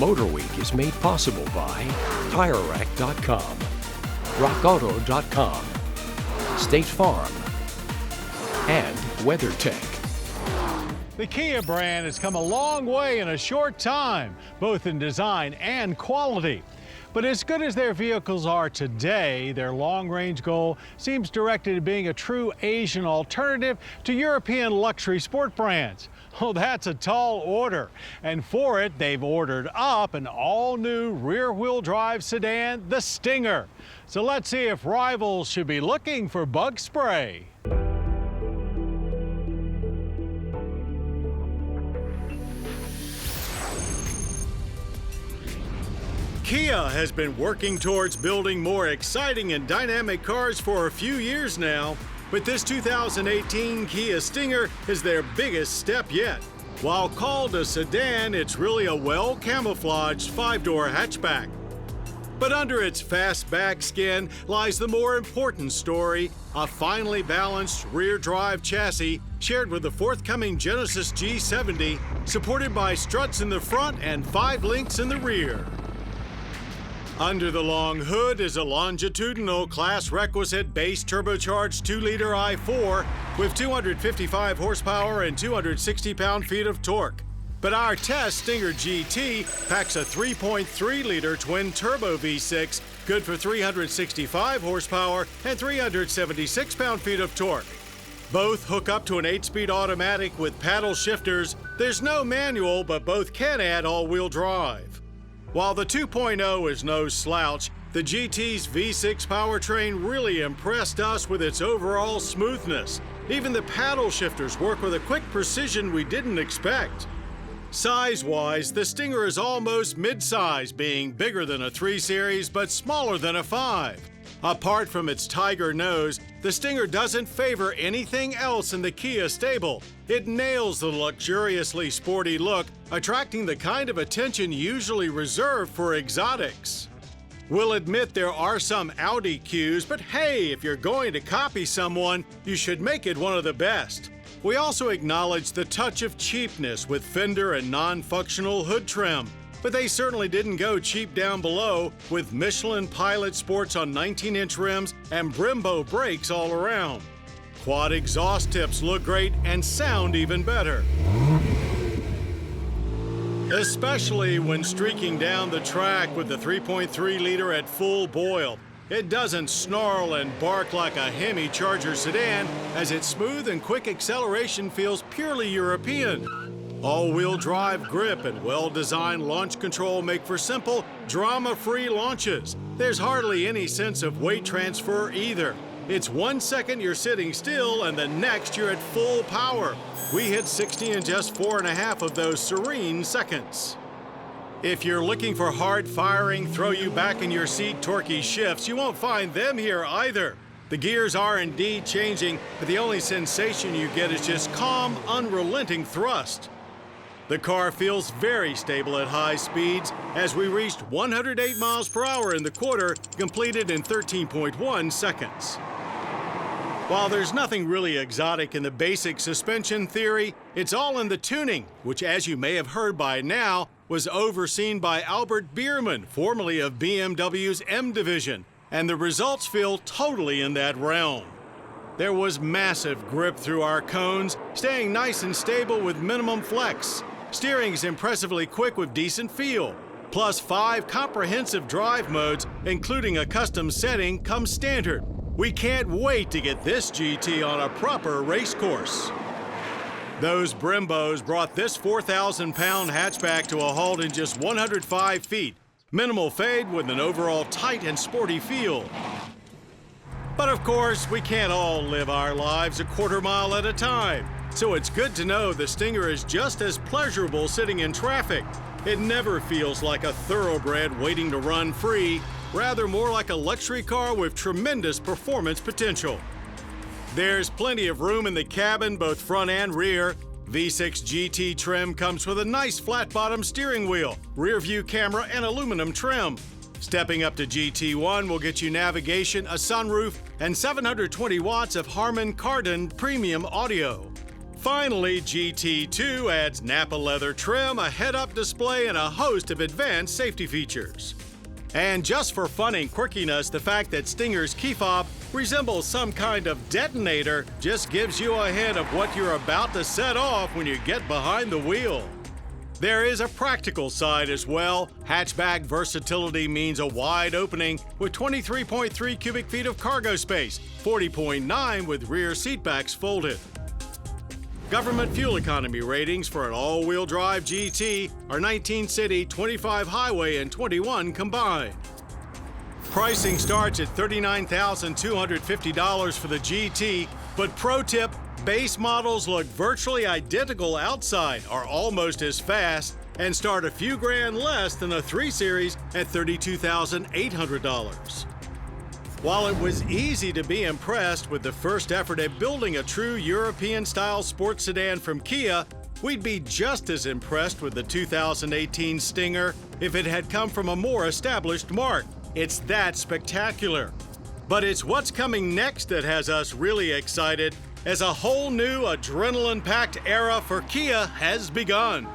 MotorWeek is made possible by TireRack.com, RockAuto.com, State Farm, and WeatherTech. The Kia brand has come a long way in a short time, both in design and quality. But as good as their vehicles are today, their long-range goal seems directed at being a true Asian alternative to European luxury sport brands. Oh, that's a tall order. And for it, they've ordered up an all-new rear-wheel drive sedan, the Stinger. So let's see if rivals should be looking for bug spray. Kia has been working towards building more exciting and dynamic cars for a few years now, but this 2018 Kia Stinger is their biggest step yet. While called a sedan, it's really a well-camouflaged five-door hatchback. But under its fastback skin lies the more important story, a finely balanced rear-drive chassis shared with the forthcoming Genesis G70, supported by struts in the front and 5 links in the rear. Under the long hood is a longitudinal class requisite base turbocharged 2-liter i4 with 255 horsepower and 260 pound-feet of torque. But our test Stinger GT packs a 3.3-liter twin-turbo V6, good for 365 horsepower and 376 pound-feet of torque. Both hook up to an 8-speed automatic with paddle shifters. There's no manual, but both can add all-wheel drive. While the 2.0 is no slouch, the GT's V6 powertrain really impressed us with its overall smoothness. Even the paddle shifters work with a quick precision we didn't expect. Size-wise, the Stinger is almost mid-size, being bigger than a 3 Series but smaller than a 5. Apart from its tiger nose, the Stinger doesn't favor anything else in the Kia stable. It nails the luxuriously sporty look, attracting the kind of attention usually reserved for exotics. We'll admit there are some Audi cues, but hey, if you're going to copy someone, you should make it one of the best. We also acknowledge the touch of cheapness with fender and non-functional hood trim. But they certainly didn't go cheap down below, with Michelin Pilot Sports on 19-inch rims and Brembo brakes all around. Quad exhaust tips look great and sound even better, especially when streaking down the track with the 3.3-liter at full boil. It doesn't snarl and bark like a Hemi Charger sedan, as its smooth and quick acceleration feels purely European. All-wheel drive grip and well-designed launch control make for simple, drama-free launches. There's hardly any sense of weight transfer either. It's 1 second you're sitting still and the next you're at full power. We hit 60 in just 4.5 of those serene seconds. If you're looking for hard-firing, throw-you-back-in-your-seat torquey shifts, you won't find them here either. The gears are indeed changing, but the only sensation you get is just calm, unrelenting thrust. The car feels very stable at high speeds as we reached 108 miles per hour in the quarter, completed in 13.1 seconds. While there's nothing really exotic in the basic suspension theory, it's all in the tuning, which, as you may have heard by now, was overseen by Albert Biermann, formerly of BMW's M division, and the results feel totally in that realm. There was massive grip through our cones, staying nice and stable with minimum flex. Steering is impressively quick with decent feel. Plus 5 comprehensive drive modes, including a custom setting, come standard. We can't wait to get this GT on a proper race course. Those Brembos brought this 4,000-pound hatchback to a halt in just 105 feet. Minimal fade with an overall tight and sporty feel. But of course, we can't all live our lives a quarter mile at a time. So it's good to know the Stinger is just as pleasurable sitting in traffic. It never feels like a thoroughbred waiting to run free, rather more like a luxury car with tremendous performance potential. There's plenty of room in the cabin, both front and rear. V6 GT trim comes with a nice flat-bottom steering wheel, rear-view camera, and aluminum trim. Stepping up to GT1 will get you navigation, a sunroof, and 720 watts of Harman Kardon premium audio. Finally, GT2 adds Napa leather trim, a head-up display, and a host of advanced safety features. And just for fun and quirkiness, the fact that Stinger's key fob resembles some kind of detonator just gives you a hint of what you're about to set off when you get behind the wheel. There is a practical side as well. Hatchback versatility means a wide opening with 23.3 cubic feet of cargo space, 40.9 with rear seatbacks folded. Government fuel economy ratings for an all-wheel drive GT are 19 city, 25 highway, and 21 combined. Pricing starts at $39,250 for the GT, but pro tip, base models look virtually identical outside, are almost as fast, and start a few grand less than the 3 Series at $32,800. While it was easy to be impressed with the first effort at building a true European-style sports sedan from Kia, we'd be just as impressed with the 2018 Stinger if it had come from a more established marque. It's that spectacular. But it's what's coming next that has us really excited, as a whole new adrenaline-packed era for Kia has begun.